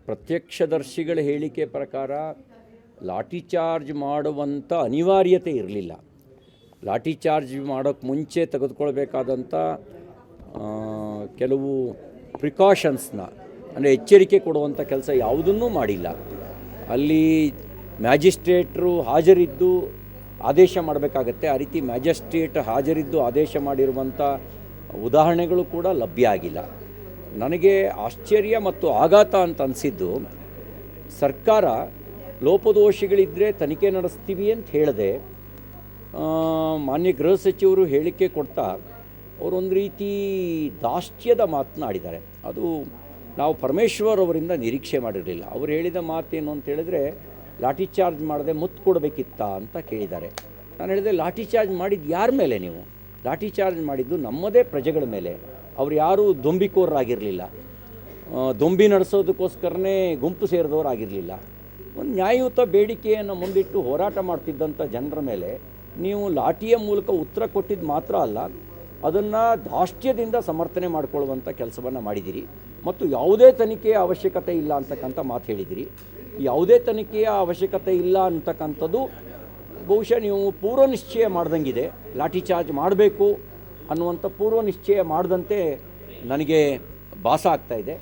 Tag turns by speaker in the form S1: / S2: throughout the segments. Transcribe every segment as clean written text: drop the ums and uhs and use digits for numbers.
S1: ಪ್ರತ್ಯಕ್ಷದರ್ಶಿಗಳ ಹೇಳಿಕೆ ಪ್ರಕಾರ ಲಾಠಿ ಚಾರ್ಜ್ ಮಾಡುವಂಥ ಅನಿವಾರ್ಯತೆ ಇರಲಿಲ್ಲ. ಲಾಠಿ ಚಾರ್ಜ್ ಮಾಡೋಕ್ಕೆ ಮುಂಚೆ ತೆಗೆದುಕೊಳ್ಬೇಕಾದಂಥ ಕೆಲವು ಪ್ರಿಕಾಷನ್ಸ್ನ ಅಂದರೆ ಎಚ್ಚರಿಕೆ ಕೊಡುವಂಥ ಕೆಲಸ ಯಾವುದನ್ನೂ ಮಾಡಿಲ್ಲ. ಅಲ್ಲಿ ಮ್ಯಾಜಿಸ್ಟ್ರೇಟ್ರು ಹಾಜರಿದ್ದು ಆದೇಶ ಮಾಡಬೇಕಾಗತ್ತೆ. ಆ ರೀತಿ ಮ್ಯಾಜಿಸ್ಟ್ರೇಟ್ ಹಾಜರಿದ್ದು ಆದೇಶ ಮಾಡಿರುವಂಥ ಉದಾಹರಣೆಗಳು ಕೂಡ ಲಭ್ಯ ಆಗಿಲ್ಲ. ನನಗೆ ಆಶ್ಚರ್ಯ ಮತ್ತು ಆಘಾತ ಅಂತ ಅನಿಸಿದ್ದು, ಸರ್ಕಾರ ಲೋಪದೋಷಗಳಿದ್ದರೆ ತನಿಖೆ ನಡೆಸ್ತೀವಿ ಅಂತ ಹೇಳಿದೆ. ಮಾನ್ಯ ಗೃಹ ಸಚಿವರು ಹೇಳಿಕೆ ಕೊಡ್ತಾ ಅವರೊಂದು ರೀತಿ ದಾಷ್ಟ್ಯದ ಮಾತನಾಡಿದ್ದಾರೆ. ಅದು ನಾವು ಪರಮೇಶ್ವರ್ ಅವರಿಂದ ನಿರೀಕ್ಷೆ ಮಾಡಿರಲಿಲ್ಲ. ಅವರು ಹೇಳಿದ ಮಾತೇನು ಅಂತ ಹೇಳಿದ್ರೆ, ಲಾಠಿ ಚಾರ್ಜ್ ಮಾಡದೆ ಮುತ್ತು ಕೊಡಬೇಕಿತ್ತ ಅಂತ ಕೇಳಿದ್ದಾರೆ. ನಾನು ಹೇಳಿದೆ, ಲಾಠಿ ಚಾರ್ಜ್ ಮಾಡಿದ್ದು ಯಾರ ಮೇಲೆ? ನೀವು ಲಾಠಿ ಚಾರ್ಜ್ ಮಾಡಿದ್ದು ನಮ್ಮದೇ ಪ್ರಜೆಗಳ ಮೇಲೆ. ಅವ್ರು ಯಾರೂ ದೊಂಬಿಕೋರರಾಗಿರಲಿಲ್ಲ, ದೊಂಬಿ ನಡೆಸೋದಕ್ಕೋಸ್ಕರನೇ ಗುಂಪು ಸೇರಿದವರಾಗಿರಲಿಲ್ಲ. ಒಂದು ನ್ಯಾಯಯುತ ಬೇಡಿಕೆಯನ್ನು ಮುಂದಿಟ್ಟು ಹೋರಾಟ ಮಾಡ್ತಿದ್ದಂಥ ಜನರ ಮೇಲೆ ನೀವು ಲಾಠಿಯ ಮೂಲಕ ಉತ್ತರ ಕೊಟ್ಟಿದ್ದು ಮಾತ್ರ ಅಲ್ಲ, ಅದನ್ನು ದಾಷ್ಟ್ಯದಿಂದ ಸಮರ್ಥನೆ ಮಾಡಿಕೊಳ್ಳುವಂಥ ಕೆಲಸವನ್ನು ಮಾಡಿದ್ದೀರಿ. ಮತ್ತು ಯಾವುದೇ ತನಿಖೆಯ ಅವಶ್ಯಕತೆ ಇಲ್ಲ ಅಂತಕ್ಕಂಥ ಮಾತು ಹೇಳಿದಿರಿ. ಯಾವುದೇ ತನಿಖೆಯ ಅವಶ್ಯಕತೆ ಇಲ್ಲ ಅಂತಕ್ಕಂಥದ್ದು ಬಹುಶಃ ನೀವು ಪೂರ್ವ ನಿಶ್ಚಯ ಮಾಡ್ದಂಗಿದೆ. ಲಾಠಿ ಚಾರ್ಜ್ ಮಾಡಬೇಕು ಅನ್ನುವಂಥ ಪೂರ್ವ ನಿಶ್ಚಯ ಮಾಡಿದಂತೆ ನನಗೆ ಭಾಸ ಆಗ್ತಾಯಿದೆ.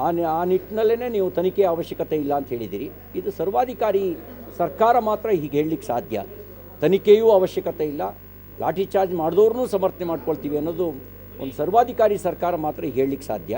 S1: ಆ ನಿಟ್ಟಿನಲ್ಲೇ ನೀವು ತನಿಖೆಯ ಅವಶ್ಯಕತೆ ಇಲ್ಲ ಅಂತ ಹೇಳಿದ್ದೀರಿ. ಇದು ಸರ್ವಾಧಿಕಾರಿ ಸರ್ಕಾರ ಮಾತ್ರ ಹೀಗೆ ಹೇಳಲಿಕ್ಕೆ ಸಾಧ್ಯ. ತನಿಖೆಯೂ ಅವಶ್ಯಕತೆ ಇಲ್ಲ, ಲಾಠಿ ಚಾರ್ಜ್ ಮಾಡಿದವ್ರನ್ನೂ ಸಮರ್ಥನೆ ಮಾಡ್ಕೊಳ್ತೀವಿ ಅನ್ನೋದು ಒಂದು ಸರ್ವಾಧಿಕಾರಿ ಸರ್ಕಾರ ಮಾತ್ರ ಹೇಳಲಿಕ್ಕೆ ಸಾಧ್ಯ.